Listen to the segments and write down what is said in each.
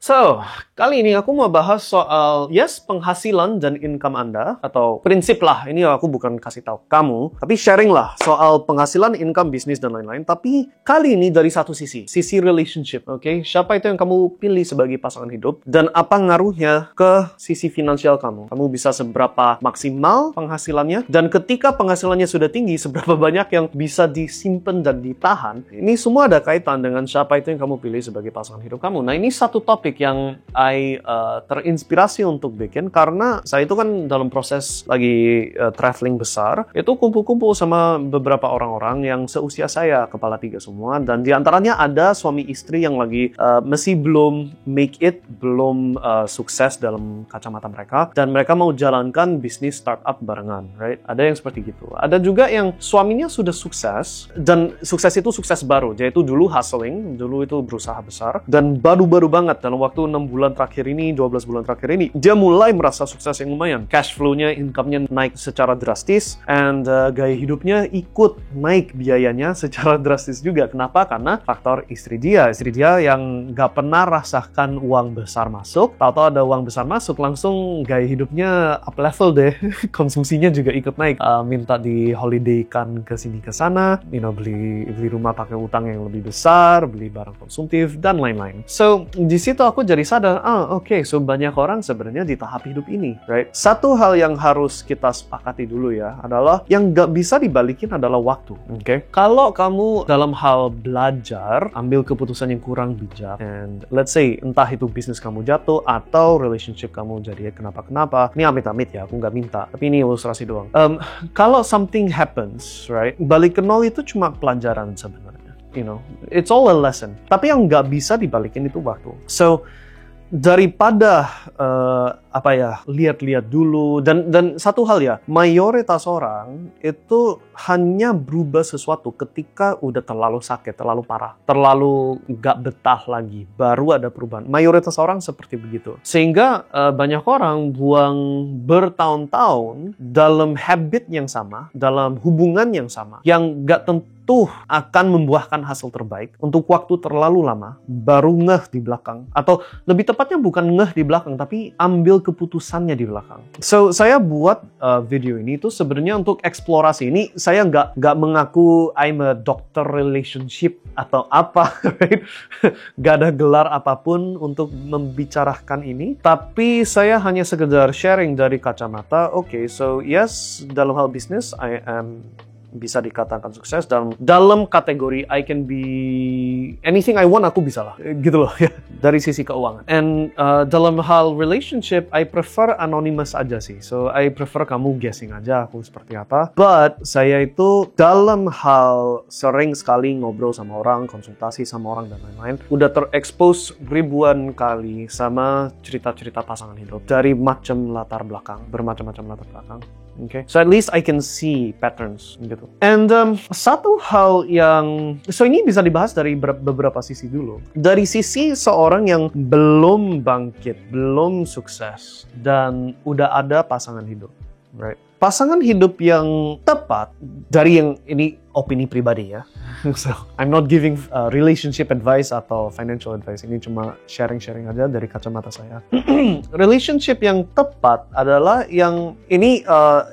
So, kali ini aku mau bahas soal, penghasilan dan income Anda, atau prinsip lah, ini aku bukan kasih tahu kamu, tapi sharing lah soal penghasilan, income, bisnis, dan lain-lain. Tapi kali ini dari satu sisi relationship, oke? Siapa itu yang kamu pilih sebagai pasangan hidup, dan apa ngaruhnya ke sisi finansial kamu? Kamu bisa seberapa maksimal penghasilannya, dan ketika penghasilannya sudah tinggi, seberapa banyak yang bisa disimpan dan ditahan. Ini semua ada kaitan dengan siapa itu yang kamu pilih sebagai pasangan hidup kamu. Nah, ini satu topik yang terinspirasi untuk bikin karena saya itu kan dalam proses lagi traveling besar, itu kumpul-kumpul sama beberapa orang-orang yang seusia saya, kepala tiga semua, dan diantaranya ada suami istri yang lagi masih belum make it, belum sukses dalam kacamata mereka, dan mereka mau jalankan bisnis startup barengan, right? Ada yang seperti gitu. Ada juga yang suaminya sudah sukses, dan sukses itu sukses baru, dia itu dulu hustling, dulu itu berusaha besar, dan baru-baru banget dalam waktu 6 bulan terakhir ini, 12 bulan terakhir ini, dia mulai merasa sukses yang lumayan. Cash flow-nya, income-nya naik secara drastis, and gaya hidupnya ikut naik biayanya secara drastis juga. Kenapa? Karena faktor istri dia yang gak pernah rasakan uang besar masuk, tahu-tahu ada uang besar masuk, langsung gaya hidupnya up level deh. Konsumsinya juga ikut naik, minta di holiday-kan ke sini ke sana, beli rumah pakai utang yang lebih besar, beli barang konsumtif, dan lain-lain. So, di situ aku jadi sadar, so banyak orang sebenarnya di tahap hidup ini, right? Satu hal yang harus kita sepakati dulu ya, adalah yang gak bisa dibalikin adalah waktu, oke? Kalau kamu dalam hal belajar, ambil keputusan yang kurang bijak, and let's say, entah itu bisnis kamu jatuh, atau relationship kamu jadi kenapa-kenapa, ini amit-amit ya, aku gak minta, tapi ini ilustrasi doang. Kalau something happens, right? Balik ke nol itu cuma pelajaran sebenarnya. It's all a lesson. Tapi yang nggak bisa dibalikin itu waktu. So, daripada lihat-lihat dulu, dan satu hal ya, mayoritas orang itu hanya berubah sesuatu ketika udah terlalu sakit, terlalu parah, terlalu nggak betah lagi, baru ada perubahan. Mayoritas orang seperti begitu, sehingga banyak orang buang bertahun-tahun dalam habit yang sama, dalam hubungan yang sama, yang nggak tentu akan membuahkan hasil terbaik untuk waktu terlalu lama, baru ngeh di belakang, atau lebih tepatnya bukan ngeh di belakang, tapi ambil keputusannya di belakang. So, saya buat video ini tuh sebenarnya untuk eksplorasi. Ini saya nggak mengaku I'm a doctor relationship atau apa, right? Nggak ada gelar apapun untuk membicarakan ini, tapi saya hanya sekedar sharing dari kacamata. So yes, dalam hal bisnis, I am bisa dikatakan sukses dalam kategori I can be anything I want, aku bisa lah, gitu loh ya, dari sisi keuangan. And dalam hal relationship, I prefer anonymous aja sih. So I prefer kamu guessing aja aku seperti apa. But saya itu dalam hal sering sekali ngobrol sama orang, konsultasi sama orang, dan lain-lain, udah terekspos ribuan kali sama cerita-cerita pasangan hidup dari bermacam-macam latar belakang. Okay, so at least I can see patterns gitu. And satu hal yang, so ini bisa dibahas dari beberapa sisi dulu. Dari sisi seorang yang belum bangkit, belum sukses, dan udah ada pasangan hidup, right? Pasangan hidup yang tepat, dari yang ini opini pribadi ya. So, I'm not giving relationship advice atau financial advice. Ini cuma sharing-sharing aja dari kacamata saya. Relationship yang tepat adalah yang ini,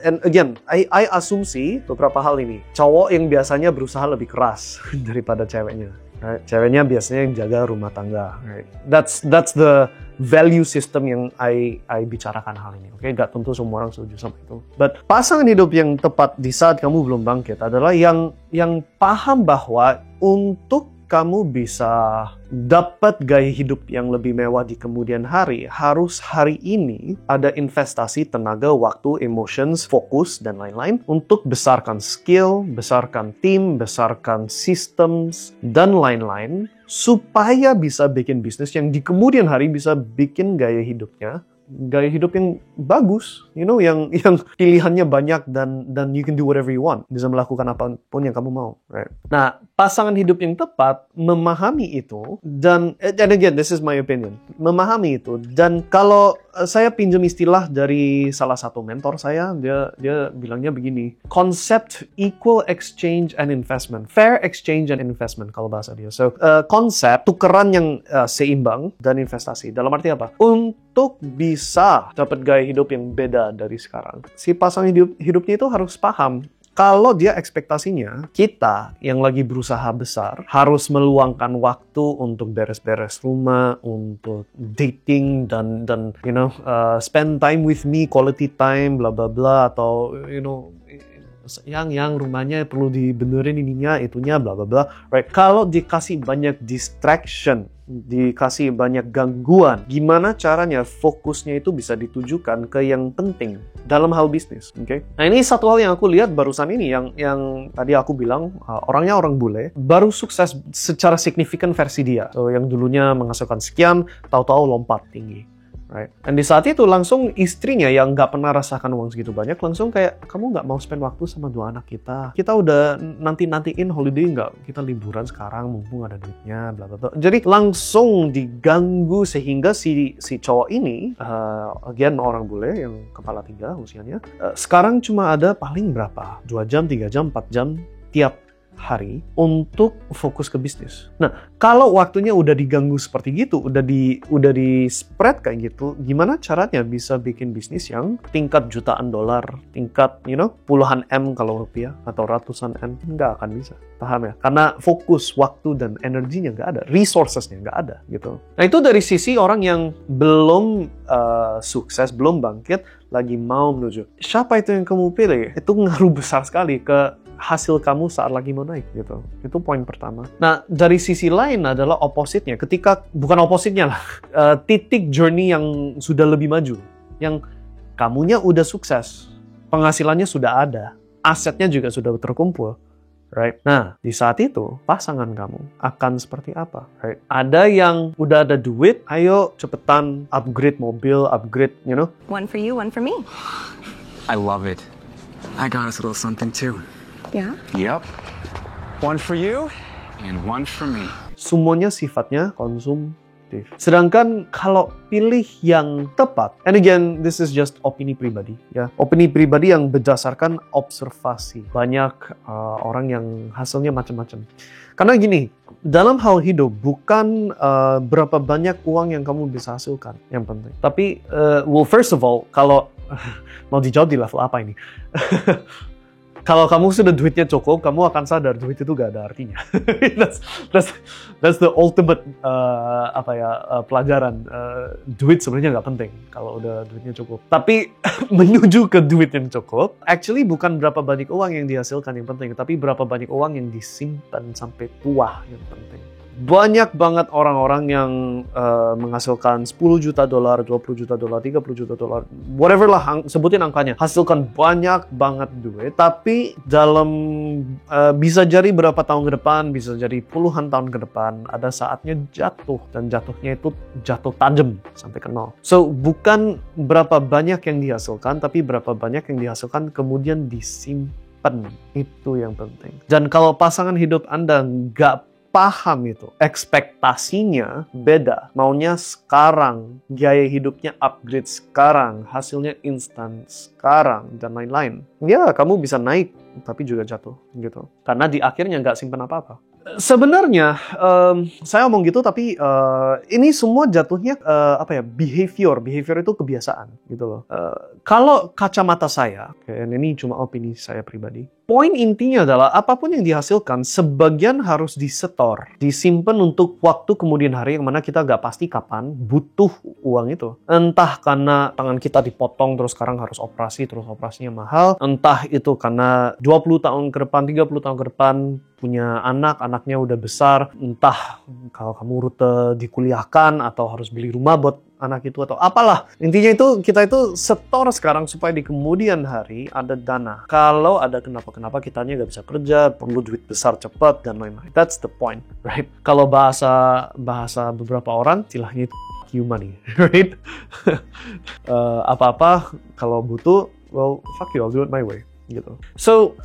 and again, I asumsi beberapa hal ini. Cowok yang biasanya berusaha lebih keras daripada ceweknya. Right? Ceweknya biasanya yang jaga rumah tangga. Right? That's the value system yang I bicarakan hal ini. Oke, gak tentu semua orang setuju sama itu. But pasangan hidup yang tepat di saat kamu belum bangkit adalah yang paham bahwa untuk kamu bisa dapat gaya hidup yang lebih mewah di kemudian hari, harus hari ini ada investasi tenaga, waktu, emotions, fokus, dan lain-lain untuk besarkan skill, besarkan tim, besarkan systems, dan lain-lain, supaya bisa bikin bisnis yang di kemudian hari bisa bikin gaya hidupnya gaya hidup yang bagus, yang pilihannya banyak dan you can do whatever you want, bisa melakukan apapun yang kamu mau, right? Nah, pasangan hidup yang tepat memahami itu dan again, this is my opinion, memahami itu. Dan kalau saya pinjam istilah dari salah satu mentor saya, dia bilangnya begini, concept equal exchange and investment, fair exchange and investment kalau bahasa dia. So konsep tukeran yang seimbang dan investasi. Dalam arti apa? Untuk bisa dapat gaya hidup yang beda dari sekarang, si pasangan hidupnya itu harus paham kalau dia ekspektasinya kita yang lagi berusaha besar harus meluangkan waktu untuk beres-beres rumah, untuk dating dan spend time with me, quality time, bla bla bla, atau yang rumahnya perlu dibenerin ininya, itunya, bla bla bla, right? Kalau dikasih banyak distraction, dikasih banyak gangguan, gimana caranya fokusnya itu bisa ditujukan ke yang penting dalam hal bisnis, oke? Nah, ini satu hal yang aku lihat barusan ini, yang tadi aku bilang orangnya orang bule, baru sukses secara signifikan versi dia. So, yang dulunya menghasilkan sekian, tahu-tahu lompat tinggi. Right. Dan di saat itu langsung istrinya yang nggak pernah rasakan uang segitu banyak langsung kayak, kamu nggak mau spend waktu sama dua anak kita udah nantiin holiday nggak, kita liburan sekarang mumpung ada duitnya, bla bla bla. Jadi langsung diganggu sehingga si cowok ini again orang bule yang kepala 3 usianya, sekarang cuma ada paling berapa 2 jam, 3 jam, 4 jam tiap hari untuk fokus ke bisnis. Nah, kalau waktunya udah diganggu seperti gitu, udah di spread kayak gitu, gimana caranya bisa bikin bisnis yang tingkat jutaan dolar, tingkat puluhan M kalau rupiah, atau ratusan M? Nggak akan bisa. Paham ya? Karena fokus, waktu, dan energinya nggak ada, resourcesnya nggak ada gitu. Nah, itu dari sisi orang yang belum sukses, belum bangkit, lagi mau menuju. Siapa itu yang kamu pilih? Itu ngaruh besar sekali ke hasil kamu saat lagi mau naik gitu. Itu poin pertama. Nah, dari sisi lain adalah opposite-nya. Bukan opposite-nya lah, titik journey yang sudah lebih maju. Yang kamunya udah sukses, penghasilannya sudah ada, asetnya juga sudah terkumpul. Right? Nah, di saat itu, pasangan kamu akan seperti apa? Right? Ada yang udah ada duit, ayo cepetan upgrade mobil, upgrade, One for you, one for me. I love it. I got us a little something too. Yeah? Yep. One for you and one for me. Semuanya sifatnya konsumtif. Sedangkan kalau pilih yang tepat, and again, this is just opini pribadi, ya. Opini pribadi yang berdasarkan observasi. Banyak orang yang hasilnya macam-macam. Karena gini, dalam hal hidup bukan berapa banyak uang yang kamu bisa hasilkan yang penting. Tapi, first of all, kalau mau dijawab di level apa ini? Kalau kamu sudah duitnya cukup, kamu akan sadar duit itu gak ada artinya. that's the ultimate pelajaran. Duit sebenarnya nggak penting kalau udah duitnya cukup. Tapi menuju ke duit yang cukup, actually bukan berapa banyak uang yang dihasilkan yang penting, tapi berapa banyak uang yang disimpan sampai tua yang penting. Banyak banget orang-orang yang menghasilkan 10 juta dolar, 20 juta dolar, 30 juta dolar, whatever lah, sebutin angkanya. Hasilkan banyak banget duit, tapi dalam bisa jadi berapa tahun ke depan, bisa jadi puluhan tahun ke depan, ada saatnya jatuh, dan jatuhnya itu jatuh tajam sampai ke nol. So, bukan berapa banyak yang dihasilkan, tapi berapa banyak yang dihasilkan kemudian disimpan. Itu yang penting. Dan kalau pasangan hidup Anda nggak paham itu, ekspektasinya beda, maunya sekarang, gaya hidupnya upgrade sekarang, hasilnya instan sekarang, dan lain-lain. Ya, kamu bisa naik, tapi juga jatuh, gitu. Karena di akhirnya nggak simpan apa-apa. Sebenarnya, saya ngomong gitu, tapi ini semua jatuhnya, behavior itu kebiasaan, gitu loh. Kalau kacamata saya, dan ini cuma opini saya pribadi, poin intinya adalah apapun yang dihasilkan, sebagian harus disetor, disimpan untuk waktu kemudian hari yang mana kita nggak pasti kapan butuh uang itu. Entah karena tangan kita dipotong terus sekarang harus operasi, terus operasinya mahal. Entah itu karena 20 tahun ke depan, 30 tahun ke depan punya anak, anaknya udah besar. Entah kalau kamu rute dikuliahkan atau harus beli rumah buat anak itu atau apalah. Intinya itu kita itu setor sekarang supaya di kemudian hari ada dana. Kalau ada kenapa-kenapa kitanya nggak bisa kerja, perlu duit besar cepat dan lain-lain. That's the point, right? Kalau bahasa beberapa orang istilahnya itu fuck you money, right? Apa-apa kalau butuh, well, fuck you, I'll do it my way. Gitu. So,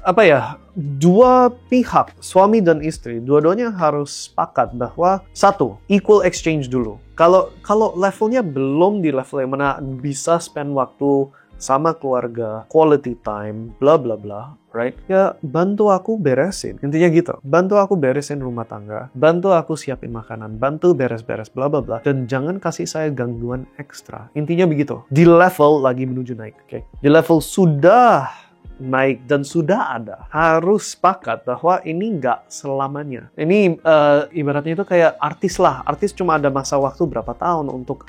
dua pihak, suami dan istri, dua-duanya harus sepakat bahwa satu, equal exchange dulu. Kalau levelnya belum di level yang mana bisa spend waktu sama keluarga, quality time, bla bla bla, right? Ya, bantu aku beresin. Intinya gitu. Bantu aku beresin rumah tangga, bantu aku siapin makanan, bantu beres-beres, bla bla bla. Dan jangan kasih saya gangguan ekstra. Intinya begitu. Di level lagi menuju naik, oke? Di level sudah naik dan sudah ada, harus sepakat bahwa ini nggak selamanya. Ini ibaratnya itu kayak artis lah. Artis cuma ada masa waktu berapa tahun untuk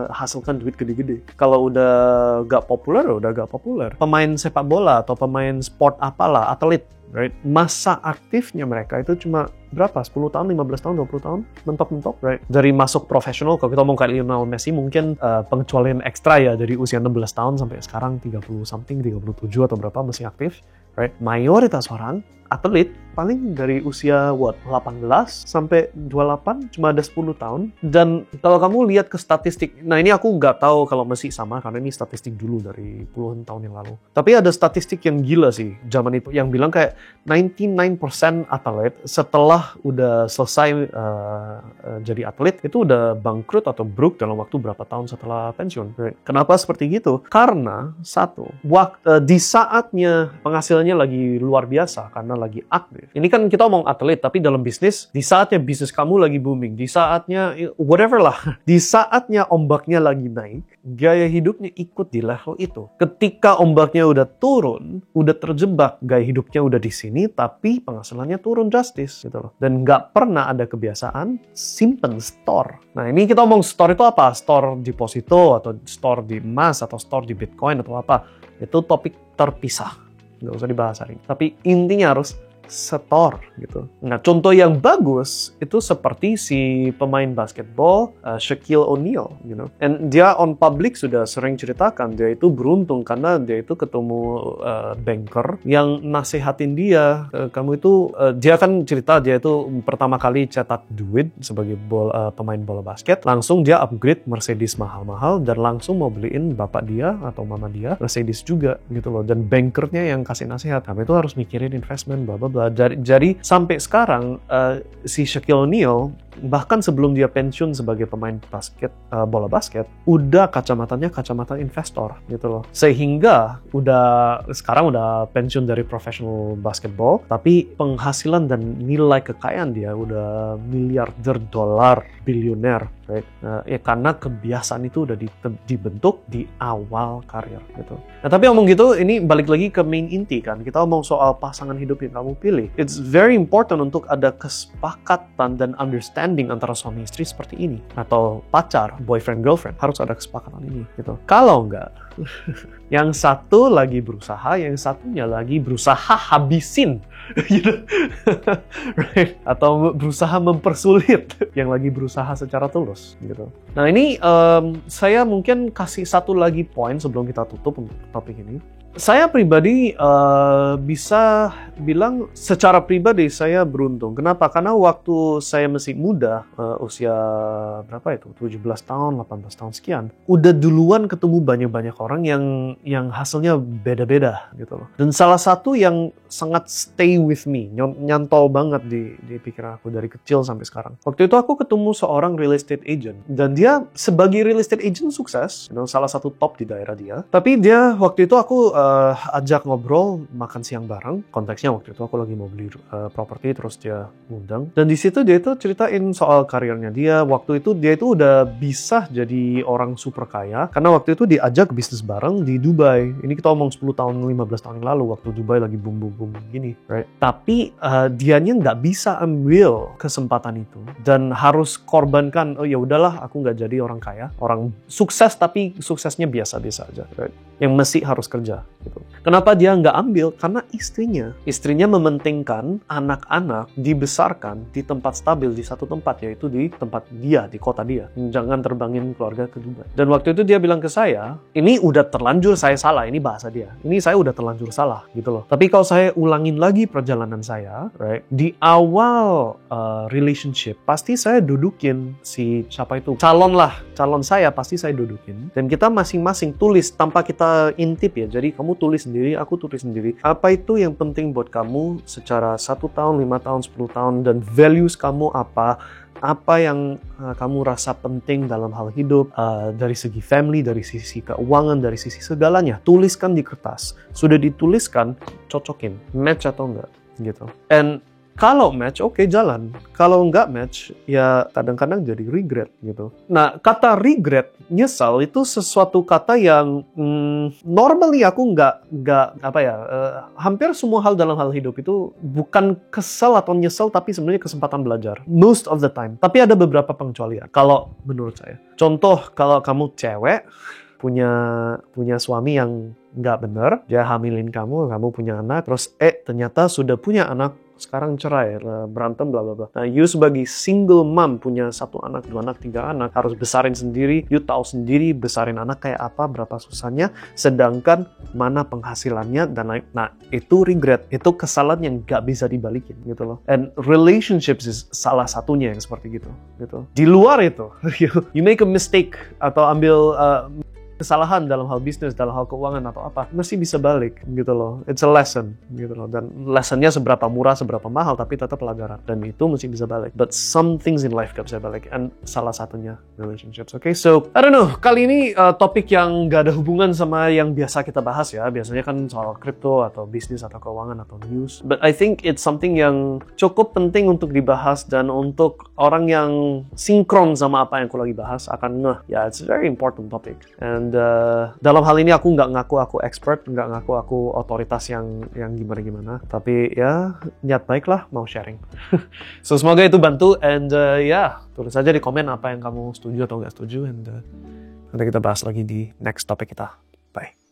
hasilkan duit gede-gede. Kalau udah nggak populer, udah nggak populer. Pemain sepak bola atau pemain sport apalah, atlet, right? Masa aktifnya mereka itu cuma berapa? 10 tahun, 15 tahun, 20 tahun? Mentok-mentok, right? Dari masuk profesional, kalau kita ngomong kayak Lionel Messi, mungkin pengecualian ekstra ya, dari usia 16 tahun sampai sekarang 30-something, 37 atau berapa masih aktif, right? Mayoritas orang, atlet, paling dari usia 18 sampai 28 cuma ada 10 tahun. Dan kalau kamu lihat ke statistik, nah ini aku nggak tahu kalau masih sama karena ini statistik dulu dari puluhan tahun yang lalu. Tapi ada statistik yang gila sih zaman itu yang bilang kayak 99% atlet setelah udah selesai jadi atlet itu udah bangkrut atau broke dalam waktu berapa tahun setelah pensiun. Right? Kenapa seperti gitu? Karena satu, di saatnya penghasilannya lagi luar biasa karena lagi aktif. Ini kan kita omong atlet, tapi dalam bisnis, di saatnya bisnis kamu lagi booming, di saatnya whatever lah, di saatnya ombaknya lagi naik, gaya hidupnya ikut di level itu. Ketika ombaknya udah turun, udah terjebak, gaya hidupnya udah di sini, tapi penghasilannya turun drastis gitu loh. Dan nggak pernah ada kebiasaan simpen, store. Nah ini kita omong store itu apa? Store deposito, atau store di emas, atau store di Bitcoin, atau apa. Itu topik terpisah. Nggak usah dibahas hari ini. Tapi intinya harus store gitu. Nah, contoh yang bagus itu seperti si pemain basketball Shaquille O'Neal, you know. And dia on public sudah sering ceritakan dia itu beruntung karena dia itu ketemu banker yang nasihatin dia, kamu itu dia kan cerita dia itu pertama kali cetak duit sebagai pemain bola basket, langsung dia upgrade Mercedes mahal-mahal dan langsung mau beliin bapak dia atau mama dia Mercedes juga gitu loh. Dan bankernya yang kasih nasihat, kamu itu harus mikirin investment bla bla. Jadi sampai sekarang si Shaquille O'Neal bahkan sebelum dia pensiun sebagai pemain bola basket udah kacamata investor gitu loh. Sehingga sekarang udah pensiun dari professional basketball, tapi penghasilan dan nilai kekayaan dia udah miliarder dolar, bilioner, right? Ya karena kebiasaan itu udah dibentuk di awal karir gitu. Nah tapi ngomong gitu, ini balik lagi ke main inti kan. Kita ngomong soal pasangan hidup yang kamu pilih. It's very important untuk ada kesepakatan dan understanding antara suami istri seperti ini. Atau pacar, boyfriend, girlfriend. Harus ada kesepakatan ini gitu. Kalau enggak, yang satu lagi berusaha, yang satunya lagi berusaha habisin. Right? Atau berusaha mempersulit yang lagi berusaha secara tulus gitu. Nah ini saya mungkin kasih satu lagi poin sebelum kita tutup untuk topik ini. Saya pribadi bisa bilang secara pribadi saya beruntung. Kenapa? Karena waktu saya masih muda, usia berapa itu? 17 tahun, 18 tahun sekian. Udah duluan ketemu banyak-banyak orang yang hasilnya beda-beda gitu loh. Dan salah satu yang sangat stay with me, nyantol banget di pikiran aku dari kecil sampai sekarang. Waktu itu aku ketemu seorang real estate agent. Dan dia sebagai real estate agent sukses, salah satu top di daerah dia. Tapi dia waktu itu aku ajak ngobrol makan siang bareng. Konteksnya waktu itu aku lagi mau beli properti, terus dia ngundang. Dan di situ dia itu ceritain soal karirnya dia. Waktu itu dia itu udah bisa jadi orang super kaya karena waktu itu diajak bisnis bareng di Dubai. Ini kita omong 10 tahun, 15 tahun yang lalu waktu Dubai lagi boom gini, right? Tapi dianya nggak bisa ambil kesempatan itu dan harus korbankan. Oh ya udahlah, aku nggak jadi orang kaya, orang sukses tapi suksesnya biasa-biasa aja, right? Yang mesti harus kerja. Gitu. Kenapa dia nggak ambil? Karena istrinya mementingkan anak-anak dibesarkan di tempat stabil, di satu tempat, yaitu di tempat dia, di kota dia. Jangan terbangin keluarga ke Dubai. Dan waktu itu dia bilang ke saya, ini udah terlanjur saya salah, ini bahasa dia. Ini saya udah terlanjur salah, gitu loh. Tapi kalau saya ulangin lagi perjalanan saya, right, di awal relationship, pasti saya dudukin si siapa itu, calon saya pasti saya dudukin. Dan kita masing-masing tulis tanpa kita intip ya. Jadi kamu tulis sendiri, aku tulis sendiri. Apa itu yang penting buat kamu secara 1 tahun, 5 tahun, 10 tahun, dan values kamu apa yang kamu rasa penting dalam hal hidup, dari segi family, dari sisi keuangan, dari sisi segalanya. Tuliskan di kertas. Sudah dituliskan, cocokin. Match atau enggak, gitu. And kalau match, oke, jalan. Kalau nggak match, ya kadang-kadang jadi regret gitu. Nah, kata regret, nyesal itu sesuatu kata yang normally aku nggak hampir semua hal dalam hal hidup itu bukan kesal atau nyesal, tapi sebenarnya kesempatan belajar. Most of the time. Tapi ada beberapa pengecualian. Kalau menurut saya. Contoh, kalau kamu cewek, punya suami yang nggak benar, dia hamilin kamu punya anak, terus ternyata sudah punya anak, sekarang cerai, berantem, bla bla bla. Nah, you sebagai single mom punya 1 anak, 2 anak, 3 anak, harus besarin sendiri, you tahu sendiri besarin anak kayak apa, berapa susahnya, sedangkan mana penghasilannya, dan lain. Nah, itu regret, itu kesalahan yang nggak bisa dibalikin, gitu loh. And relationships is salah satunya yang seperti gitu. Di luar itu, you make a mistake, atau ambil kesalahan dalam hal bisnis, dalam hal keuangan atau apa, masih bisa balik gitu loh. It's a lesson gitu loh. Dan lessonnya seberapa murah, seberapa mahal, tapi tetap pelajaran. Dan itu mesti bisa balik. But some things in life gak bisa balik. And salah satunya relationships. Okay, so I don't know. Kali ini topik yang gak ada hubungan sama yang biasa kita bahas ya. Biasanya kan soal crypto atau bisnis atau keuangan atau news. But I think it's something yang cukup penting untuk dibahas, dan untuk orang yang sinkron sama apa yang aku lagi bahas akan ya, it's a very important topic. And dalam hal ini aku nggak ngaku aku expert, nggak ngaku aku otoritas yang gimana-gimana. Tapi ya, niat baik lah mau sharing. So, semoga itu bantu. And tulis aja di komen apa yang kamu setuju atau nggak setuju. And nanti kita bahas lagi di next topik kita. Bye.